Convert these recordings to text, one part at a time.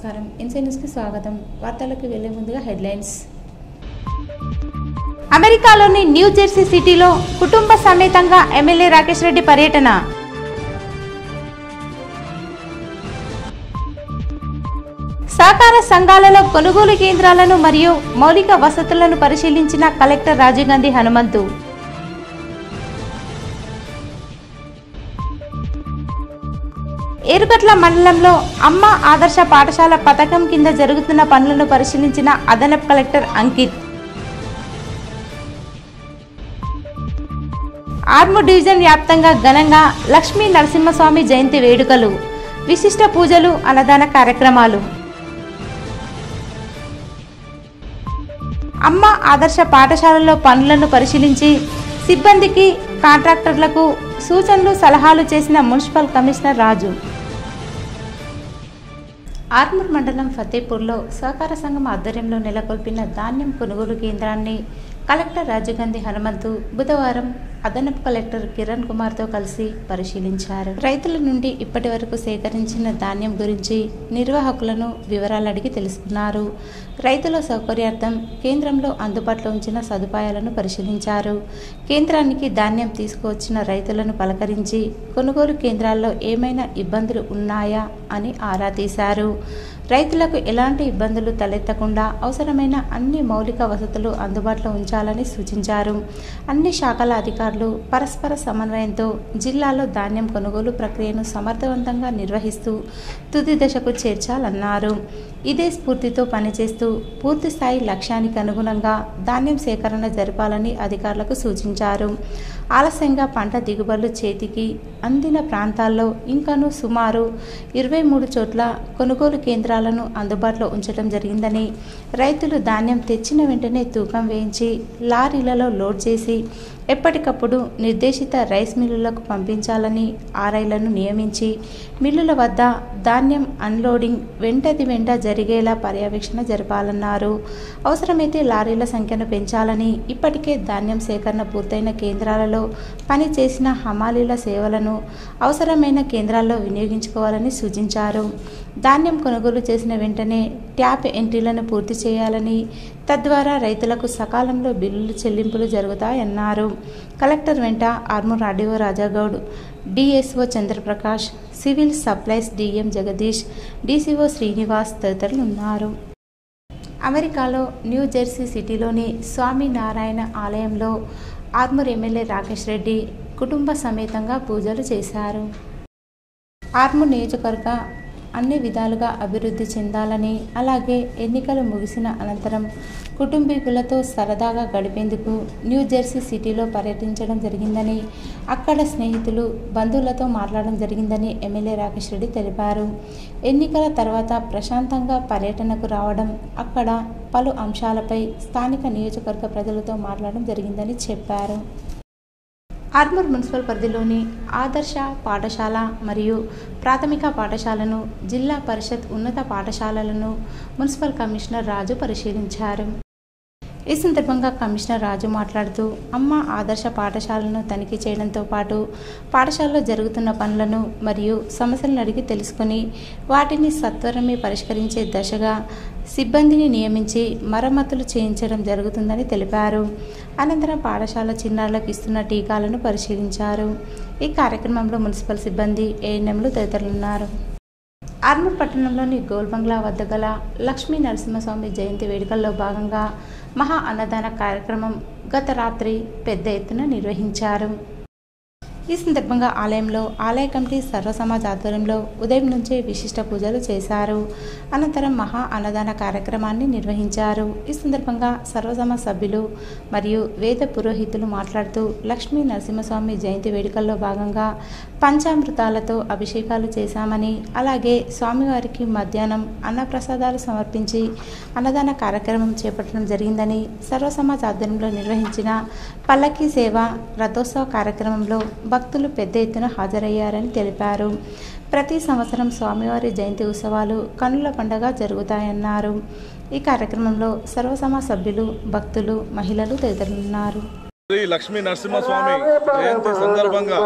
నమస్కారం. ఇన్సైడ్ న్యూస్కి స్వాగతం. వార్తలకు వెళ్లే ముందుగా హెడ్లైన్స్. అమెరికాలోని న్యూ జెర్సీ సిటీలో కుటుంబ సమేతంగా ఎమ్మెల్యే రాకేష్ రెడ్డి పర్యటన. సహకార సంఘాలలో కొనుగోలు కేంద్రాలను మరియు మౌలిక వసతులను పరిశీలించిన కలెక్టర్ రాజీవ్ గాంధీ హనుమంతు. ఏరుగట్ల మండలంలో అమ్మ ఆదర్శ పాఠశాల పథకం కింద జరుగుతున్న పనులను పరిశీలించిన అదనపు కలెక్టర్ అంకిత్. ఆర్మూర్ డివిజన్ వ్యాప్తంగా ఘనంగా లక్ష్మీ నరసింహస్వామి జయంతి వేడుకలు, విశిష్ట పూజలు, అన్నదాన కార్యక్రమాలు. అమ్మ ఆదర్శ పాఠశాలలో పనులను పరిశీలించి సిబ్బందికి, కాంట్రాక్టర్లకు సూచనలు, సలహాలు చేసిన మున్సిపల్ కమిషనర్ రాజు. ఆర్మూర్ మండలం ఫతేపూర్లో సహకార సంఘం ఆధ్వర్యంలో నెలకొల్పిన ధాన్యం కొనుగోలు కేంద్రాన్ని కలెక్టర్ రాజీవ్ గాంధీ హనుమంతు బుధవారం అదనపు కలెక్టర్ కిరణ్ కుమార్తో కలిసి పరిశీలించారు. రైతుల నుండి ఇప్పటి వరకు సేకరించిన ధాన్యం గురించి నిర్వాహకులను వివరాలు అడిగి తెలుసుకున్నారు. రైతుల సౌకర్యార్థం కేంద్రంలో అందుబాటులో ఉంచిన సదుపాయాలను పరిశీలించారు. కేంద్రానికి ధాన్యం తీసుకువచ్చిన రైతులను పలకరించి కొనుగోలు కేంద్రాల్లో ఏమైనా ఇబ్బందులు ఉన్నాయా అని ఆరా తీశారు. రైతులకు ఎలాంటి ఇబ్బందులు తలెత్తకుండా అవసరమైన అన్ని మౌలిక వసతులు అందుబాటులో ఉంచాలని సూచించారు. అన్ని శాఖల అధికారులు పరస్పర సమన్వయంతో జిల్లాలో ధాన్యం కొనుగోలు ప్రక్రియను సమర్థవంతంగా నిర్వహిస్తూ తుది దశకు చేర్చాలన్నారు. ఇదే స్ఫూర్తితో పనిచేస్తూ పూర్తి స్థాయి లక్ష్యానికి అనుగుణంగా ధాన్యం సేకరణ జరపాలని అధికారులకు సూచించారు. ఆలస్యంగా పంట దిగుబడులు చేతికి అందిన ప్రాంతాల్లో ఇంకాను సుమారు 23 చోట్ల కొనుగోలు కేంద్రాలను అందుబాటులో ఉంచడం జరిగిందని, రైతులు ధాన్యం తెచ్చిన వెంటనే తూకం వేయించి లారీలలో లోడ్ చేసి ఎప్పటికప్పుడు నిర్దేశిత రైస్ మిల్లులకు పంపించాలని ఆర్ఐలను నియమించి మిల్లుల వద్ద ధాన్యం అన్లోడింగ్ వెంటది వెంట జరిగేలా పర్యవేక్షణ జరపాలన్నారు. అవసరమైతే లారీల సంఖ్యను పెంచాలని, ఇప్పటికే ధాన్యం సేకరణ పూర్తయిన కేంద్రాలలో పనిచేసిన హమాలీల సేవలను అవసరమైన కేంద్రాల్లో వినియోగించుకోవాలని సూచించారు. ధాన్యం కొనుగోలు చేసిన వెంటనే ట్యాప్ ఎంట్రీలను పూర్తి చేయాలని, తద్వారా రైతులకు సకాలంలో బిల్లులు చెల్లింపులు జరుగుతాయన్నారు. కలెక్టర్ వెంట Armoor RDO Raja Goud, DSO Chandra Prakash, civil supplies DM Jagadish, DCO Srinivas తదితరులు ఉన్నారు. అమెరికాలో న్యూ జెర్సీ సిటీలోని స్వామి నారాయణ ఆలయంలో ఆర్మూర్ ఎమ్మెల్యే రాకేష్ రెడ్డి కుటుంబ సమేతంగా పూజలు చేశారు. ఆర్మూర్ నియోజకవర్గ అన్ని విధాలుగా అభివృద్ధి చెందాలని, అలాగే ఎన్నికలు ముగిసిన అనంతరం కుటుంబీకులతో సరదాగా గడిపేందుకు న్యూ జెర్సీ సిటీలో పర్యటించడం జరిగిందని, అక్కడ స్నేహితులు, బంధువులతో మాట్లాడడం జరిగిందని ఎమ్మెల్యే రాకేష్ రెడ్డి తెలిపారు. ఎన్నికల తర్వాత ప్రశాంతంగా పర్యటనకు రావడం, అక్కడ పలు అంశాలపై స్థానిక నియోజకవర్గ ప్రజలతో మాట్లాడడం జరిగిందని చెప్పారు. ఆర్మూర్ మున్సిపల్ పరిధిలోని ఆదర్శ పాఠశాల మరియు ప్రాథమిక పాఠశాలను, జిల్లా పరిషత్ ఉన్నత పాఠశాలలను మున్సిపల్ కమిషనర్ రాజు పరిశీలించారు. ఈ సందర్భంగా కమిషనర్ రాజు మాట్లాడుతూ అమ్మ ఆదర్శ పాఠశాలను తనిఖీ చేయడంతో పాటు పాఠశాలలో జరుగుతున్న పనులను మరియు సమస్యలను అడిగి తెలుసుకుని వాటిని సత్వరమే పరిష్కరించే దశగా సిబ్బందిని నియమించి మరమ్మతులు చేయించడం జరుగుతుందని తెలిపారు. అనంతరం పాఠశాల చిన్నారులకు ఇస్తున్న టీకాలను పరిశీలించారు. ఈ కార్యక్రమంలో మున్సిపల్ సిబ్బంది, ఏఎన్ఎంలు తదితరులున్నారు. ఆర్మూర్ పట్టణంలోని గోల్ బంగ్లా వద్ద గల లక్ష్మీ నరసింహస్వామి జయంతి వేడుకల్లో భాగంగా మహా అన్నదాన కార్యక్రమం గత రాత్రి పెద్ద ఎత్తున నిర్వహించారు. ఈ సందర్భంగా ఆలయంలో ఆలయ కమిటీ సర్వసమాజ్ ఆధ్వర్యంలో ఉదయం నుంచే విశిష్ట పూజలు చేశారు. అనంతరం మహా అన్నదాన కార్యక్రమాన్ని నిర్వహించారు. ఈ సందర్భంగా సర్వసమాజ్ సభ్యులు మరియు వేద పురోహితులు మాట్లాడుతూ లక్ష్మీ నరసింహస్వామి జయంతి వేడుకల్లో భాగంగా పంచామృతాలతో అభిషేకాలు చేశామని, అలాగే స్వామివారికి మధ్యాహ్నం అన్నప్రసాదాలు సమర్పించి అన్నదాన కార్యక్రమం చేపట్టడం జరిగిందని, సర్వసమాజ్ ఆధ్వర్యంలో నిర్వహించిన పల్లకీ సేవ, రథోత్సవ కార్యక్రమంలో భక్తులు పెద్ద ఎత్తున హాజరయ్యారని తెలిపారు. ప్రతి సంవత్సరం స్వామివారి జయంతి ఉత్సవాలు కన్నుల పండుగ జరుగుతాయన్నారు. ఈ కార్యక్రంలో సర్వసమాజ్ సభ్యులు, భక్తులు, మహిళలు తదితరులున్నారు. శ్రీ లక్ష్మీ నరసింహస్వామి జయంతి సందర్భంగా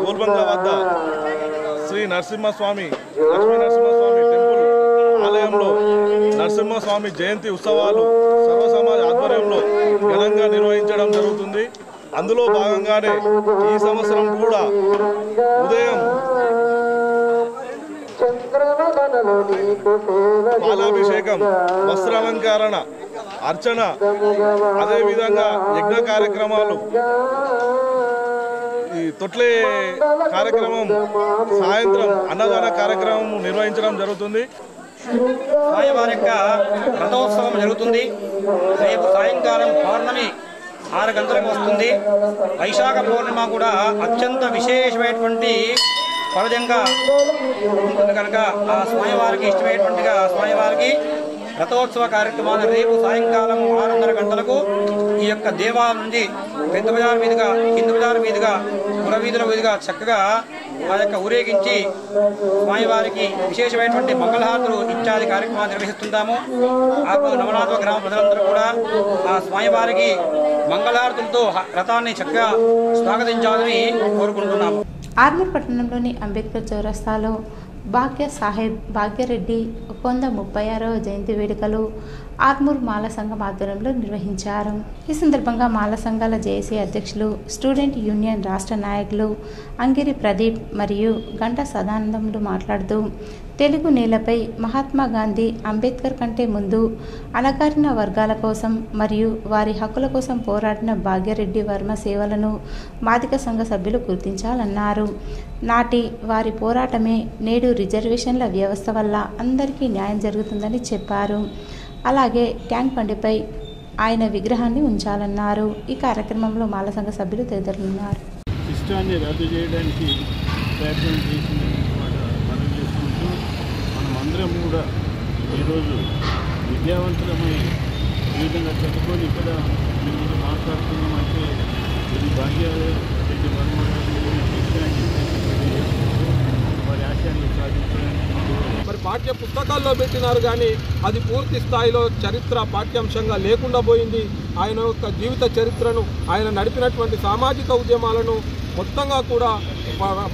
గోల్బంగ్లా వద్ద శ్రీ నరసింహస్వామి లక్ష్మీ నరసింహస్వామి టెంపుల్ ఆలయంలో నరసింహస్వామి జయంతి ఉత్సవాలు సర్వసమాజ ఆధ్వర్యంలో ఘనంగా నిర్వహించడం జరుగుతుంది. అందులో భాగంగానే ఈ సంవత్సరం కూడా ఉదయం పాలాభిషేకం, వస్త్రాలంకరణ, అర్చన, అదేవిధంగా యజ్ఞ కార్యక్రమాలు, ఈ తొట్లే కార్యక్రమం, సాయంత్రం అన్నదాన కార్యక్రమం నిర్వహించడం జరుగుతుంది. స్వామివారి యొక్క రథోత్సవం జరుగుతుంది. రేపు సాయంకాలం పౌర్ణమి 6 గంటలకు వస్తుంది. వైశాఖ పౌర్ణిమ కూడా అత్యంత విశేషమైనటువంటి పర్వదినంగా ఉంటుంది కనుక ఆ స్వామివారికి ఇష్టమైనటువంటిగా స్వామివారికి రథోత్సవ కార్యక్రమాలు రేపు సాయంకాలం 6:30 గంటలకు ఈ యొక్క దేవాలయం నుండి పెద్ద బజార్ మీదుగా, కింద బజార్ మీదుగా, పురవీధుల మీదుగా చక్కగా ఆ యొక్క ఊరేగించి స్వామివారికి విశేషమైనటువంటి మంగళహారతులు ఇత్యాది కార్యక్రమాలు నిర్వహిస్తుంటాము. ఆకు నవనాథ గ్రామ ప్రజలందరూ కూడా ఆ స్వామివారికి మంగళహారతులతో రథాన్ని చక్కగా స్వాగతించాలని కోరుకుంటున్నాము. ఆర్మూర్ పట్టణంలోని అంబేద్కర్ చౌరస్తాలో భాగ్య సాహెబ్ భాగ్యరెడ్డి 136వ జయంతి వేడుకలు ఆర్మూర్ మాల సంఘం ఆధ్వర్యంలో నిర్వహించారు. ఈ సందర్భంగా మాల సంఘాల జేఏసీ అధ్యక్షులు, స్టూడెంట్ యూనియన్ రాష్ట్ర నాయకులు అంగిరి ప్రదీప్ మరియు గంట సదానందములు మాట్లాడుతూ తెలుగు నేలపై మహాత్మా గాంధీ అంబేద్కర్ కంటే ముందు అణగారిన వర్గాల కోసం మరియు వారి హక్కుల కోసం పోరాడిన భాగ్యరెడ్డి వర్మ సేవలను మాదిక సంఘ సభ్యులు గుర్తించాలన్నారు. నాటి వారి పోరాటమే నేడు రిజర్వేషన్ల వ్యవస్థ వల్ల అందరికీ న్యాయం జరుగుతుందని చెప్పారు. అలాగే ట్యాంక్ బండిపై ఆయన విగ్రహాన్ని ఉంచాలన్నారు. ఈ కార్యక్రమంలో మాల సంఘ సభ్యులు తదితరులున్నారు. ఇష్టాన్ని రద్దు చేయడానికి ప్రయత్నం చేసిందని మనం చేసుకుంటూ మనమందరం కూడా ఈరోజు విద్యావంతులమై ఈ విధంగా చదువుకొని ఇక్కడ మేము మాట్లాడుతున్నామంటే ఇది భాగ్యరెడ్డి వర్మ వారి ఆశయాన్ని సాధించడానికి మరి పాఠ్య పుస్తకాల్లో పెట్టినారు కానీ అది పూర్తి స్థాయిలో చరిత్ర పాఠ్యాంశంగా లేకుండా పోయింది. ఆయన యొక్క జీవిత చరిత్రను, ఆయన నడిపినటువంటి సామాజిక ఉద్యమాలను మొత్తంగా కూడా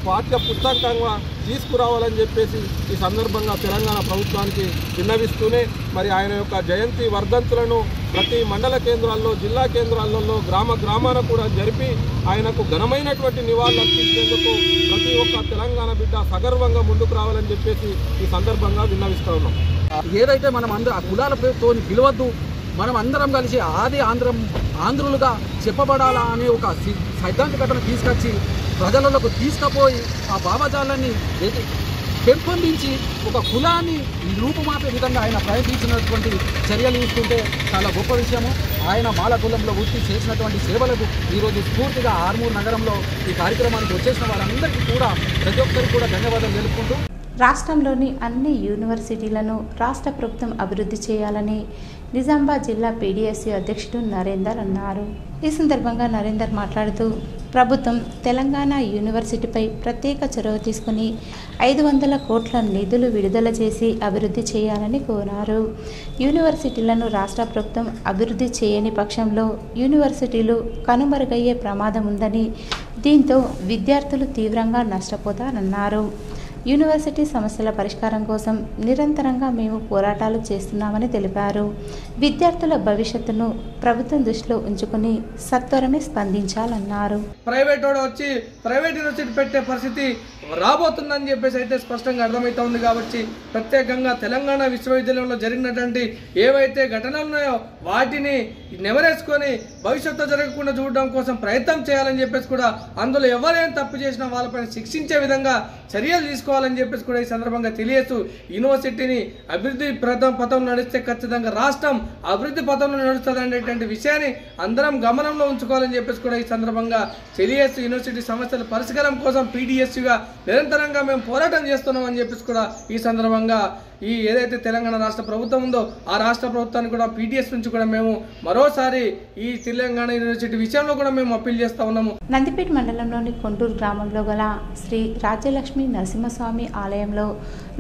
పాఠ్య పుస్తకంగా తీసుకురావాలని చెప్పేసి ఈ సందర్భంగా తెలంగాణ ప్రభుత్వానికి విన్నవిస్తూనే మరి ఆయన యొక్క జయంతి వర్ధంతులను ప్రతి మండల కేంద్రాల్లో, జిల్లా కేంద్రాలలో, గ్రామాన కూడా జరిపి ఆయనకు ఘనమైనటువంటి నివాళులు అర్పించేందుకు ప్రతి ఒక్క తెలంగాణ బిడ్డ సగర్వంగా ముందుకు రావాలని చెప్పేసి ఈ సందర్భంగా విన్నవిస్తూ ఉన్నాం. ఏదైతే మనం అందరూ ఆ కులాలతో పిలవద్దు, మనం అందరం కలిసి ఆది ఆంధ్రులుగా చెప్పబడాలా అనే ఒక సైద్ధాంతికతను తీసుకొచ్చి ప్రజలకు తీసుకుపోయి ఆ భావజాలాన్ని పెంపొందించి ఒక కులాన్ని రూపుమాపే విధంగా ఆయన ప్రయత్నించినటువంటి చర్యలు చూస్తుంటే చాలా గొప్ప విషయము. ఆయన మాల కులంలో వృత్తి చేసినటువంటి సేవలకు ఈరోజు స్ఫూర్తిగా ఆర్మూర్ నగరంలో ఈ కార్యక్రమానికి వచ్చేసిన వారందరికీ కూడా ప్రతి ఒక్కరికి కూడా ధన్యవాదాలు తెలుపుకుంటూ రాష్ట్రంలోని అన్ని యూనివర్సిటీలను రాష్ట్ర ప్రభుత్వం అభివృద్ధి చేయాలని నిజామాబాద్ జిల్లా పీడీఎస్యూ అధ్యక్షుడు నరేందర్ అన్నారు. ఈ సందర్భంగా నరేందర్ మాట్లాడుతూ ప్రభుత్వం తెలంగాణ యూనివర్సిటీపై ప్రత్యేక చొరవ తీసుకుని 500 కోట్ల నిధులు విడుదల చేసి అభివృద్ధి చేయాలని కోరారు. యూనివర్సిటీలను రాష్ట్ర ప్రభుత్వం అభివృద్ధి చేయని పక్షంలో యూనివర్సిటీలు కనుమరుగయ్యే ప్రమాదం ఉందని, దీంతో విద్యార్థులు తీవ్రంగా నష్టపోతారన్నారు. యూనివర్సిటీ సమస్యల పరిష్కారం కోసం నిరంతరంగా మేము పోరాటాలు చేస్తున్నామని తెలిపారు. విద్యార్థుల భవిష్యత్తును ప్రభుత్వం దృష్టిలో ఉంచుకుని సత్వరమే స్పందించాలన్నారు. ప్రైవేట్ వాడు వచ్చి ప్రైవేట్ యూనివర్సిటీ పెట్టే పరిస్థితి రాబోతుందని చెప్పేసి అయితే స్పష్టంగా అర్థమవుతా ఉంది. కాబట్టి ప్రత్యేకంగా తెలంగాణ విశ్వవిద్యాలయంలో జరిగినటువంటి ఏవైతే ఘటనలు ఉన్నాయో వాటిని నెమరేసుకొని భవిష్యత్తులో జరగకుండా చూడడం కోసం ప్రయత్నం చేయాలని చెప్పేసి కూడా, అందులో ఎవరైనా తప్పు చేసినా వాళ్ళపైన శిక్షించే విధంగా చర్యలు తీసుకోవాలని చెప్పేసి కూడా ఈ సందర్భంగా తెలియజేస్తూ, యూనివర్సిటీని అభివృద్ధి పథం నడిస్తే ఖచ్చితంగా రాష్ట్రం అభివృద్ధి పథంలో నడుస్తుంది అనేటువంటి విషయాన్ని అందరం గమనంలో ఉంచుకోవాలని చెప్పేసి కూడా ఈ సందర్భంగా తెలియజేస్తూ, యూనివర్సిటీ సమస్యల పరిష్కారం కోసం పీడీఎస్యూగా నిరంతరంగా మేము పోరాటం చేస్తున్నాం అని చెప్పేసి కూడా ఈ సందర్భంగా ఈ ఏదైతే తెలంగాణ రాష్ట్ర ప్రభుత్వం ఉందో ఆ రాష్ట్ర ప్రభుత్వాన్ని కూడా పీటీఎస్ నుంచి కూడా మేము మరోసారి ఈ తెలంగాణ యూనివర్సిటీ విషయంలో కూడా మేము అప్పీల్ చేస్తా ఉన్నాము. నందిపేట మండలంలోని కొంటూరు గ్రామంలో గల శ్రీ రాజ్యలక్ష్మి నరసింహస్వామి ఆలయంలో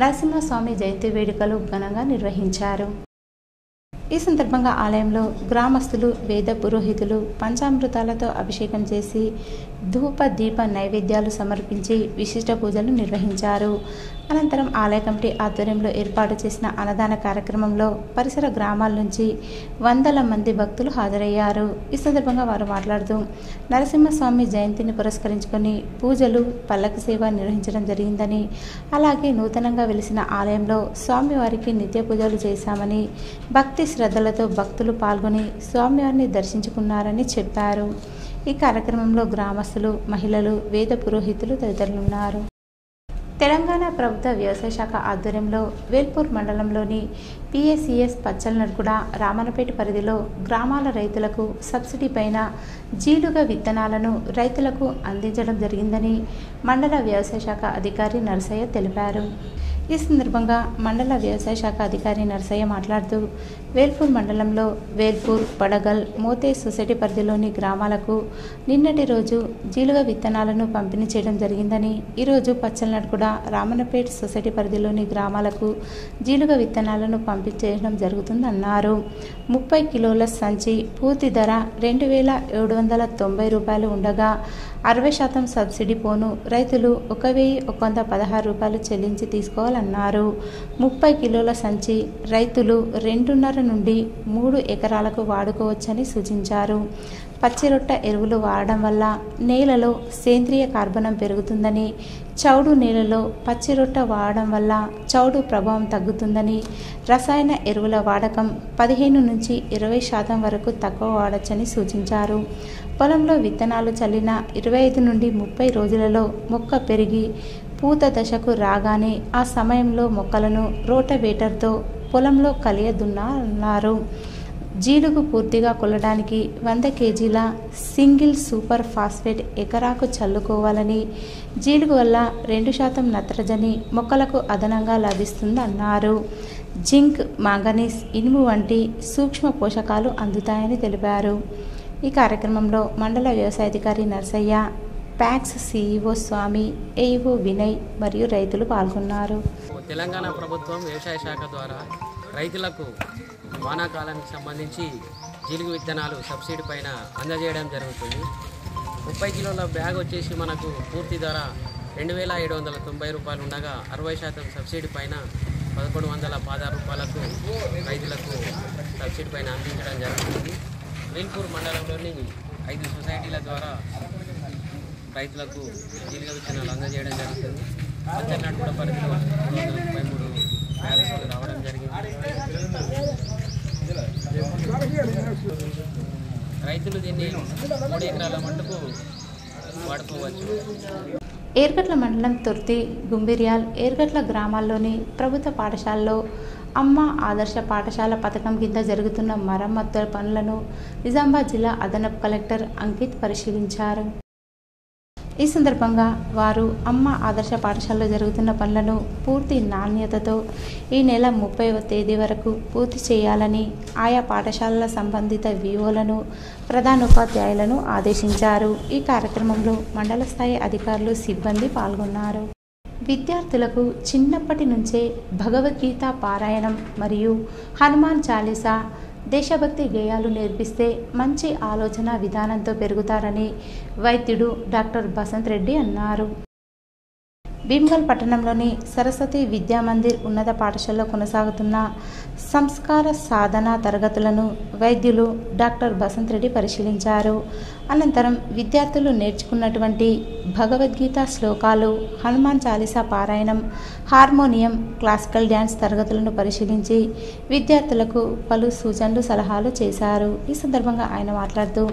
నరసింహస్వామి జయంతి వేడుకలు ఘనంగా నిర్వహించారు. ఈ సందర్భంగా ఆలయంలో గ్రామస్తులు, వేద పురోహితులు పంచామృతాలతో అభిషేకం చేసి ధూప దీప నైవేద్యాలు సమర్పించి విశిష్ట పూజలు నిర్వహించారు. అనంతరం ఆలయ కమిటీ ఆధ్వర్యంలో ఏర్పాటు చేసిన అన్నదాన కార్యక్రమంలో పరిసర గ్రామాల నుంచి వందల మంది భక్తులు హాజరయ్యారు. ఈ సందర్భంగా వారు మాట్లాడుతూ నరసింహస్వామి జయంతిని పురస్కరించుకొని పూజలు, పల్లకి సేవ నిర్వహించడం జరిగిందని, అలాగే నూతనంగా వెలిసిన ఆలయంలో స్వామివారికి నిత్య పూజలు చేశామని, భక్తి శ్రద్ధలతో భక్తులు పాల్గొని స్వామివారిని దర్శించుకున్నారని చెప్పారు. ఈ కార్యక్రమంలో గ్రామస్తులు, మహిళలు, వేద పురోహితులు తదితరులున్నారు. తెలంగాణ ప్రభుత్వ వ్యవసాయ శాఖ ఆధ్వర్యంలో వేల్పూర్ మండలంలోని పిఎస్సిఎస్ పచ్చలనడుగుడ, రామన్నపేట పరిధిలో గ్రామాల రైతులకు సబ్సిడీ పైన జీలుగ విత్తనాలను రైతులకు అందించడం జరిగిందని మండల వ్యవసాయ శాఖ అధికారి నరసయ్య తెలిపారు. ఈ సందర్భంగా మండల వ్యవసాయ శాఖ అధికారి నరసయ్య మాట్లాడుతూ వేల్పూర్ మండలంలో వేల్పూర్, పడగల్, మోతే సొసైటీ పరిధిలోని గ్రామాలకు నిన్నటి రోజు జీలుగ విత్తనాలను పంపిణీ చేయడం జరిగిందని, ఈరోజు పచ్చలనడుగుడ, రామన్నపేట సొసైటీ పరిధిలోని గ్రామాలకు జీలుగ విత్తనాలను పంపించేయడం జరుగుతుందన్నారు. 30 కిలోల సంచి పూర్తి ధర 2,790 రూపాయలు ఉండగా 60% సబ్సిడీ పోను రైతులు 1,116 రూపాయలు చెల్లించి తీసుకోవాలన్నారు. 30 కిలోల సంచి రైతులు 2.5 నుండి 3 ఎకరాలకు వాడుకోవచ్చని సూచించారు. పచ్చిరొట్ట ఎరువులు వాడడం వల్ల నేలలో సేంద్రియ కార్బనం పెరుగుతుందని, చౌడు నేలలో పచ్చిరొట్ట వాడడం వల్ల చౌడు ప్రభావం తగ్గుతుందని, రసాయన ఎరువుల వాడకం 15 నుంచి 20% వరకు తక్కువ వాడచ్చని సూచించారు. పొలంలో విత్తనాలు చల్లిన 25 నుండి 30 రోజులలో మొక్క పెరిగి పూత దశకు రాగానే ఆ సమయంలో మొక్కలను రోటవేటర్తో పొలంలో కలియదున్నారు. జీలుగు పూర్తిగా కొల్లడానికి 100 కేజీల సింగిల్ సూపర్ ఫాస్ఫేట్ ఎకరాకు చల్లుకోవాలని, జీలుగు వల్ల 2% నత్రజని మొక్కలకు అదనంగా లభిస్తుందన్నారు. జింక్, మాంగనీస్, ఇనుము వంటి సూక్ష్మ పోషకాలు అందుతాయని తెలిపారు. ఈ కార్యక్రమంలో మండల వ్యవసాయాధికారి నరసయ్య, ప్యాక్స్ సిఇఓ స్వామి, ఏఈఓ వినయ్ మరియు రైతులు పాల్గొన్నారు. తెలంగాణ ప్రభుత్వం వ్యవసాయ శాఖ ద్వారా రైతులకు వానాకాలానికి సంబంధించి జీలుగు విత్తనాలు సబ్సిడీ పైన అందజేయడం జరుగుతుంది. 30 కిలోల బ్యాగ్ వచ్చేసి మనకు పూర్తి ధర 2,790 రూపాయలు ఉండగా 60% సబ్సిడీ పైన 1,116 రూపాయలకు రైతులకు సబ్సిడీ పైన అందించడం జరుగుతుంది. వేల్పూర్ మండలంలోని 5 సొసైటీల ద్వారా రైతులకు జీలుగ విత్తనాలు అందజేయడం జరుగుతుంది. పచ్చలనడుగుడ పరిధిలో 333 బ్యాగ్స్ రావడం జరిగింది. రైతులు దీన్ని 3 ఎకరాల మట్టుకు వాడుకోవచ్చు. ఏర్గట్ల మండలం తుర్తి, గుంబిర్యాల్, ఏర్గట్ల గ్రామాల్లోని ప్రభుత్వ పాఠశాలలో అమ్మ ఆదర్శ పాఠశాల పథకం కింద జరుగుతున్న మరమ్మతుల పనులను నిజామాబాద్ జిల్లా అదనపు కలెక్టర్ అంకిత్ పరిశీలించారు. ఈ సందర్భంగా వారు అమ్మ ఆదర్శ పాఠశాలలో జరుగుతున్న పనులను పూర్తి నాణ్యతతో ఈ నెల 30వ తేదీ వరకు పూర్తి చేయాలని ఆయా పాఠశాలల సంబంధిత విఓలను, ప్రధానోపాధ్యాయులను ఆదేశించారు. ఈ కార్యక్రమంలో మండల స్థాయి అధికారులు, సిబ్బంది పాల్గొన్నారు. విద్యార్థులకు చిన్నప్పటి నుంచే భగవద్గీత పారాయణం మరియు హనుమాన్ చాలీసా, దేశభక్తి గేయాలు నేర్పిస్తే మంచి ఆలోచన విధానంతో పెరుగుతారని వైద్యుడు డాక్టర్ బసంత్ రెడ్డి అన్నారు. భీమ్గల్ పట్టణంలోని సరస్వతి విద్యామందిర్ ఉన్నత పాఠశాలలో కొనసాగుతున్న సంస్కార సాధన తరగతులను వైద్యులు డాక్టర్ బసంత్ రెడ్డి పరిశీలించారు. అనంతరం విద్యార్థులు నేర్చుకున్నటువంటి భగవద్గీత శ్లోకాలు, హనుమాన్ చాలీసా పారాయణం, హార్మోనియం, క్లాసికల్ డ్యాన్స్ తరగతులను పరిశీలించి విద్యార్థులకు పలు సూచనలు, సలహాలు చేశారు. ఈ సందర్భంగా ఆయన మాట్లాడుతూ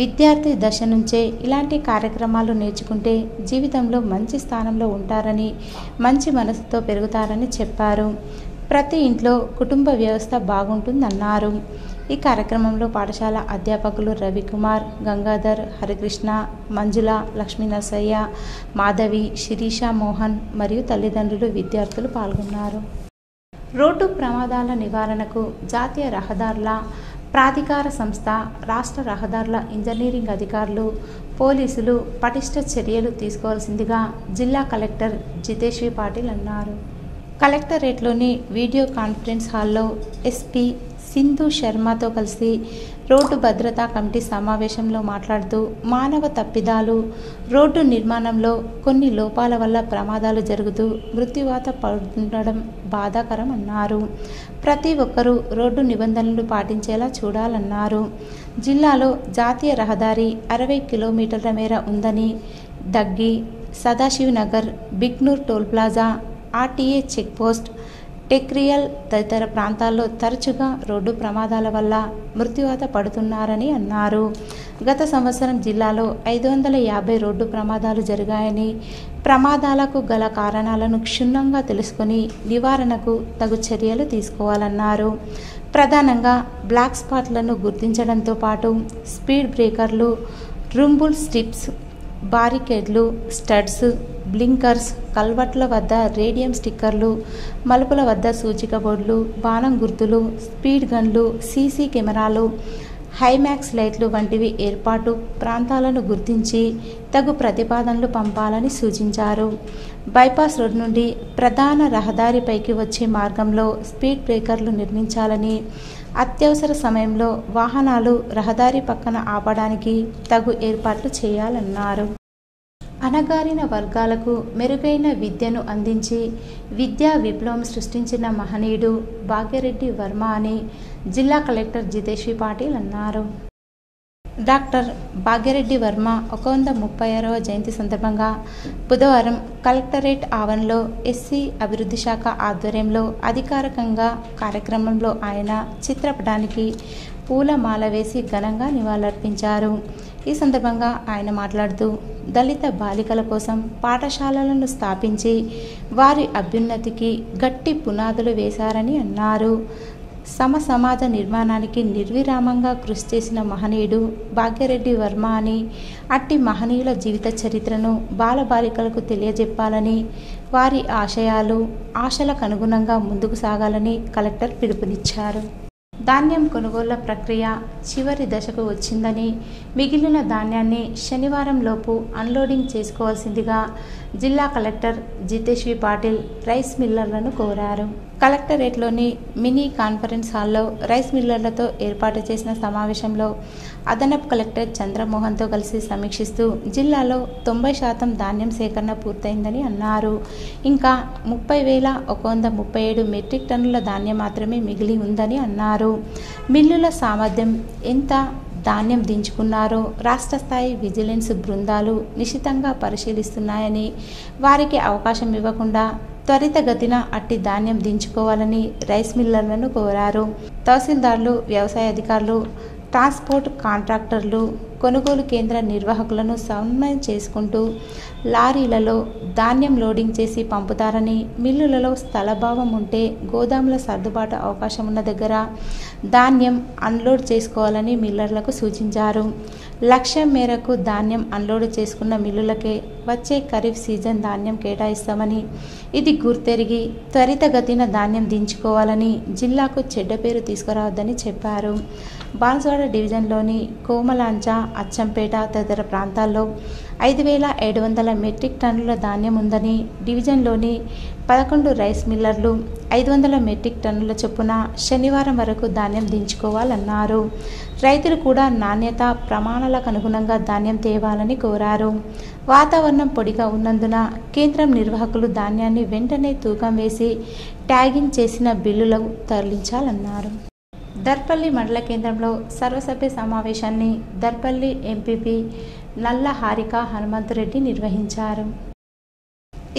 విద్యార్థి దశ నుంచే ఇలాంటి కార్యక్రమాలు నేర్చుకుంటే జీవితంలో మంచి స్థానంలో ఉంటారని, మంచి మనసుతో పెరుగుతారని చెప్పారు. ప్రతి ఇంట్లో కుటుంబ వ్యవస్థ బాగుంటుందన్నారు. ఈ కార్యక్రమంలో పాఠశాల అధ్యాపకులు రవికుమార్, గంగాధర్, హరికృష్ణ, మంజుల, లక్ష్మీనరసయ్య, మాధవి, శిరీష, మోహన్ మరియు తల్లిదండ్రులు, విద్యార్థులు పాల్గొన్నారు. రోడ్డు ప్రమాదాల నివారణకు జాతీయ రహదారుల ప్రాధికార సంస్థ, రాష్ట్ర రహదారుల ఇంజనీరింగ్ అధికారులు, పోలీసులు పటిష్ట చర్యలు తీసుకోవాల్సిందిగా జిల్లా కలెక్టర్ జితేశ్వరి పాటిల్ అన్నారు. కలెక్టరేట్లోని వీడియో కాన్ఫరెన్స్ హాల్లో ఎస్పీ, సింధు శర్మతో కలిసి రోడ్డు భద్రతా కమిటీ సమావేశంలో మాట్లాడుతూ మానవ తప్పిదాలు, రోడ్డు నిర్మాణంలో కొన్ని లోపాల వల్ల ప్రమాదాలు జరుగుతూ మృత్యువాత పడుతుండడం బాధాకరం అన్నారు. ప్రతి ఒక్కరూ రోడ్డు నిబంధనలు పాటించేలా చూడాలన్నారు. జిల్లాలో జాతీయ రహదారి 60 కిలోమీటర్ల మేర ఉందని, Daggi, Sadashiv Nagar, Bignoor toll plaza, RTA checkpost, Tekriyal తదితర ప్రాంతాల్లో తరచుగా రోడ్డు ప్రమాదాల వల్ల మృత్యువాత పడుతున్నారని అన్నారు. గత సంవత్సరం జిల్లాలో 550 రోడ్డు ప్రమాదాలు జరిగాయని, ప్రమాదాలకు గల కారణాలను క్షుణ్ణంగా తెలుసుకొని నివారణకు తగు చర్యలు తీసుకోవాలన్నారు. ప్రధానంగా బ్లాక్ స్పాట్లను గుర్తించడంతో పాటు స్పీడ్ బ్రేకర్లు, రుంబుల్ స్ట్రిప్స్, బారికేడ్లు, స్టడ్స్, బ్లింకర్స్, కల్వర్ట్ల వద్ద రేడియం స్టిక్కర్లు, మలుపుల వద్ద సూచిక బోర్డులు, బాణం గుర్తులు, స్పీడ్ గన్లు, సీసీ కెమెరాలు, హైమాక్స్ లైట్లు వంటివి ఏర్పాటు ప్రాంతాలను గుర్తించి తగు ప్రతిపాదనలు పంపాలని సూచించారు. బైపాస్ రోడ్ నుండి ప్రధాన రహదారిపైకి వచ్చే మార్గంలో స్పీడ్ బ్రేకర్లు నిర్మించాలని, అత్యవసర సమయంలో వాహనాలు రహదారి పక్కన ఆపడానికి తగు ఏర్పాట్లు చేయాలన్నారు. అణగారిన వర్గాలకు మెరుగైన విద్యను అందించి విద్యా విప్లవం సృష్టించిన మహనీయుడు భాగ్యరెడ్డి వర్మ అని జిల్లా కలెక్టర్ జితేశ్వరి పాటిల్ అన్నారు. డాక్టర్ భాగ్యరెడ్డి వర్మ 136వ జయంతి సందర్భంగా బుధవారం కలెక్టరేట్ ఆవరణలో ఎస్సీ అభివృద్ధి శాఖ ఆధ్వర్యంలో అధికారికంగా కార్యక్రమంలో ఆయన చిత్రపటానికి పూలమాల వేసి ఘనంగా నివాళులర్పించారు. ఈ సందర్భంగా ఆయన మాట్లాడుతూ దళిత బాలికల కోసం పాఠశాలలను స్థాపించి వారి అభ్యున్నతికి గట్టి పునాదులు వేశారని అన్నారు. సమాజ నిర్మాణానికి నిర్విరామంగా కృషి చేసిన మహనీయుడు భాగ్యరెడ్డి వర్మ అని, అట్టి మహనీయుల జీవిత చరిత్రను బాలబాలికలకు తెలియజెప్పాలని, వారి ఆశలకు అనుగుణంగా ముందుకు సాగాలని కలెక్టర్ పిలుపునిచ్చారు. ధాన్యం కొనుగోళ్ల ప్రక్రియ చివరి దశకు వచ్చిందని, మిగిలిన ధాన్యాన్ని శనివారం లోపు అన్లోడింగ్ చేసుకోవాల్సిందిగా జిల్లా కలెక్టర్ జితేశ్వరి పాటిల్ రైస్ మిల్లర్లను కోరారు. కలెక్టరేట్లోని మినీ కాన్ఫరెన్స్ హాల్లో రైస్ మిల్లర్లతో ఏర్పాటు చేసిన సమావేశంలో అదనపు కలెక్టర్ చంద్రమోహన్తో కలిసి సమీక్షిస్తూ జిల్లాలో 90% ధాన్యం సేకరణ పూర్తయిందని అన్నారు. ఇంకా 30,137 మెట్రిక్ టన్నుల ధాన్యం మాత్రమే మిగిలి ఉందని అన్నారు. మిల్లుల సామర్థ్యం ఎంత, ధాన్యం దించుకున్నారో రాష్ట్ర స్థాయి విజిలెన్స్ బృందాలు నిశితంగా పరిశీలిస్తున్నాయని, వారికి అవకాశం ఇవ్వకుండా త్వరితగతిన అట్టి ధాన్యం దించుకోవాలని రైస్ మిల్లర్లను కోరారు. తహసీల్దార్లు, వ్యవసాయ అధికారులు, ట్రాన్స్పోర్ట్ కాంట్రాక్టర్లు, కొనుగోలు కేంద్ర నిర్వాహకులను సమన్వయం చేసుకుంటూ లారీలలో ధాన్యం లోడింగ్ చేసి పంపుతారని, మిల్లులలో స్థలభావం ఉంటే గోదాముల సర్దుబాటు అవకాశం ఉన్న దగ్గర ధాన్యం అన్లోడ్ చేసుకోవాలని మిల్లర్లకు సూచించారు. లక్ష్యం మేరకు ధాన్యం అన్లోడ్ చేసుకున్న మిల్లులకే వచ్చే ఖరీఫ్ సీజన్ ధాన్యం కేటాయిస్తామని, ఇది గుర్తెరిగి త్వరితగతిన ధాన్యం దించుకోవాలని, జిల్లాకు చెడ్డ పేరు తీసుకురావద్దని చెప్పారు. బాన్స్వాడ డివిజన్లోని కోమలాంచ, అచ్చంపేట తదితర ప్రాంతాల్లో 5,700 మెట్రిక్ టన్నుల ధాన్యం ఉందని, డివిజన్లోని 11 రైస్ మిల్లర్లు 500 మెట్రిక్ టన్నుల చొప్పున శనివారం వరకు ధాన్యం దించుకోవాలన్నారు. రైతులు కూడా నాణ్యత ప్రమాణాలకు అనుగుణంగా ధాన్యం తేవాలని కోరారు. వాతావరణం పొడిగా ఉన్నందున కేంద్రం నిర్వాహకులు ధాన్యాన్ని వెంటనే తూకం వేసి ట్యాగింగ్ చేసిన బిల్లులు తరలించాలన్నారు. దర్పల్లి మండల కేంద్రంలో సర్వసభ్య సమావేశాన్ని దర్పల్లి ఎంపీపీ నల్ల హారిక హనుమంతరెడ్డి నిర్వహించారు.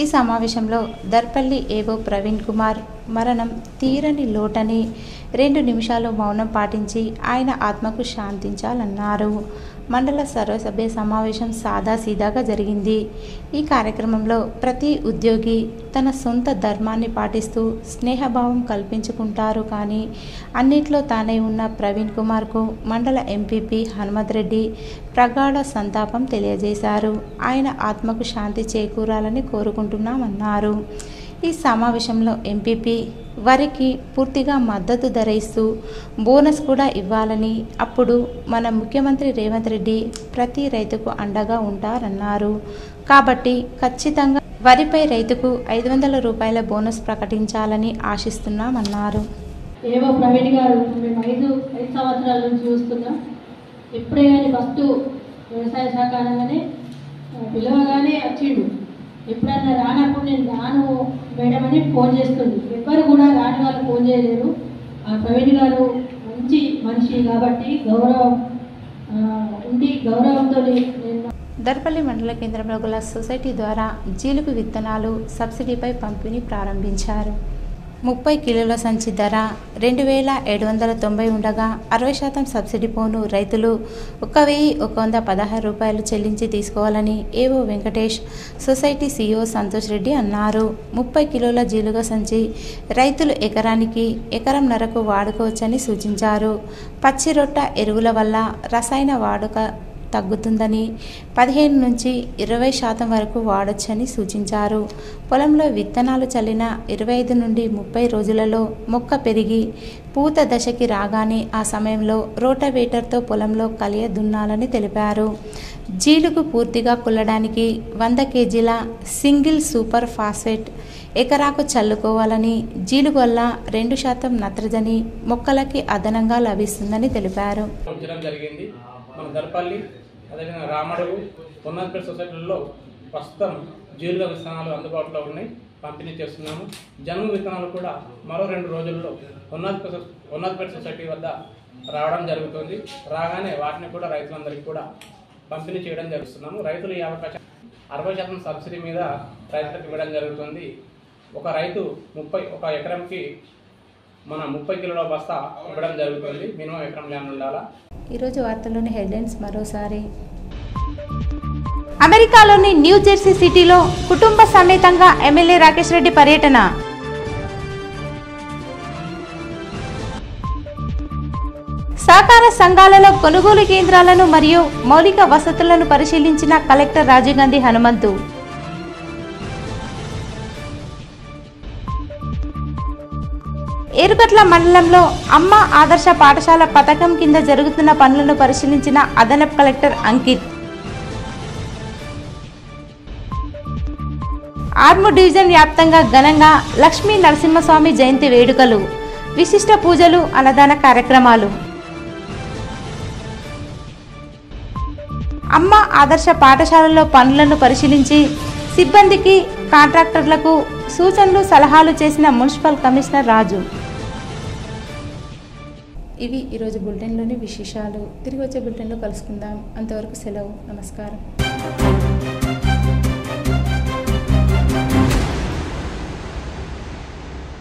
ఈ సమావేశంలో దర్పల్లి ఏవో ప్రవీణ్ కుమార్ మరణం తీరని లోటని 2 నిమిషాలు మౌనం పాటించి ఆయన ఆత్మకు శాంతించాలన్నారు. మండల సర్వసభ్య సమావేశం సాదాసీదాగా జరిగింది. ఈ కార్యక్రమంలో ప్రతి ఉద్యోగి తన సొంత ధర్మాన్ని పాటిస్తూ స్నేహభావం కల్పించుకుంటారు. కానీ అన్నిట్లో తానే ఉన్న ప్రవీణ్ కుమార్కు మండల ఎంపీపీ హనుమంతరెడ్డి ప్రగాఢ సంతాపం తెలియజేశారు. ఆయన ఆత్మకు శాంతి చేకూరాలని కోరుకుంటున్నామన్నారు. ఈ సమావేశంలో ఎంపీపీ వరికి పూర్తిగా మద్దతు ధర ఇస్తూ బోనస్ కూడా ఇవ్వాలని, అప్పుడు మన ముఖ్యమంత్రి రేవంత్ రెడ్డి ప్రతి రైతుకు అండగా ఉంటారన్నారు. కాబట్టి ఖచ్చితంగా వరిపై రైతుకు 500 రూపాయల బోనస్ ప్రకటించాలని ఆశిస్తున్నామన్నారు. ఏవో ప్రవీణ్ గారు మేము ఐదు సంవత్సరాల నుంచి చూస్తున్నాం. ఎప్పుడే కానీ ఫస్ట్ వ్యవసాయ శాఖ అనగానే పిలవగానే వచ్చిండు. ఎప్పుడన్నా రానప్పుడు నేను రాను మేడం అని ఫోన్ చేస్తుంది. ఎవ్వరు కూడా రాని వాళ్ళు ఫోన్ చేయలేరు. ఆ ప్రవీణ్ గారు మంచి మనిషి కాబట్టి గౌరవంతో దర్పల్లి మండల కేంద్రంలో గల సొసైటీ ద్వారా జీలుగు విత్తనాలు సబ్సిడీపై పంపిణీ ప్రారంభించారు. 30 కిలోల సంచి ధర 2,790 ఉండగా 60% సబ్సిడీ పోను రైతులు 1,116 రూపాయలు చెల్లించి తీసుకోవాలని ఏవో వెంకటేష్, సొసైటీ CEO సంతోష్ రెడ్డి అన్నారు. 30 కిలోల జీలుగ సంచి రైతులు ఎకరంన్నరకు వాడుకోవచ్చని సూచించారు. పచ్చి రొట్ట ఎరువుల వల్ల రసాయన వాడుక తగ్గుతుందని 15 నుంచి 20% వరకు వాడొచ్చని సూచించారు. పొలంలో విత్తనాలు చల్లిన 25 నుండి 30 రోజులలో మొక్క పెరిగి పూత దశకి రాగానే ఆ సమయంలో రోటవేటర్తో పొలంలో కలియ దున్నాలని తెలిపారు. జీలుగు పూర్తిగా కుల్లడానికి 100 కేజీల సింగిల్ సూపర్ ఫాస్ఫేట్ ఎకరాకు చల్లుకోవాలని, జీలుగు వల్ల 2% నత్రజని మొక్కలకి అదనంగా లభిస్తుందని తెలిపారు. మన దర్పల్లి అదేవిధంగా రామడుగు ఉన్నతపేట సొసైటీలలో ప్రస్తుతం జీలుగ విత్తనాలు అందుబాటులో ఉన్నాయి, పంపిణీ చేస్తున్నాము. జనుము విత్తనాలు కూడా మరో 2 రోజుల్లో ఉన్నతపేట సొసైటీ వద్ద రావడం జరుగుతుంది. రాగానే వాటిని కూడా రైతులందరికీ కూడా పంపిణీ చేయడం జరుగుతున్నాము. రైతులు ఈ అవకాశం 60% సబ్సిడీ మీద రైతులకు ఇవ్వడం జరుగుతుంది. ఒక రైతు ఒక ఎకరంకి మన 30 కిలోల బస్తా ఇవ్వడం జరుగుతుంది. మినిమం ఎకరం ల్యాండ్ ఉండాలా. ఈరోజు వార్తల్లోని హెడ్లైన్స్ మరోసారి. అమెరికాలోని న్యూ జెర్సీ సిటీలో కుటుంబ సమేతంగా ఎమ్మెల్యే రాకేష్ రెడ్డి పర్యటన. సహకార సంఘాలలో కొనుగోలు కేంద్రాలను మరియు మౌలిక వసతులను పరిశీలించిన కలెక్టర్ రాజీవ్ గాంధీ హనుమంతు. ఏరుగట్ల మండలంలో అమ్మ ఆదర్శ పాఠశాల పథకం కింద జరుగుతున్న పనులను పరిశీలించిన అదనపు కలెక్టర్ అంకిత్. ఆర్మూర్ డివిజన్ వ్యాప్తంగా ఘనంగా లక్ష్మీ నరసింహస్వామి జయంతి వేడుకలు, విశిష్ట పూజలు, అన్నదాన కార్యక్రమాలు. అమ్మ ఆదర్శ పాఠశాలలో పనులను పరిశీలించి సిబ్బందికి, కాంట్రాక్టర్లకు సూచనలు, సలహాలు చేసిన మున్సిపల్ కమిషనర్ రాజు. ఇవి ఈరోజు బులెటిన్లోని విశేషాలు. తిరిగి వచ్చే బులెటిన్లో కలుసుకుందాం. అంతవరకు సెలవు. నమస్కారం.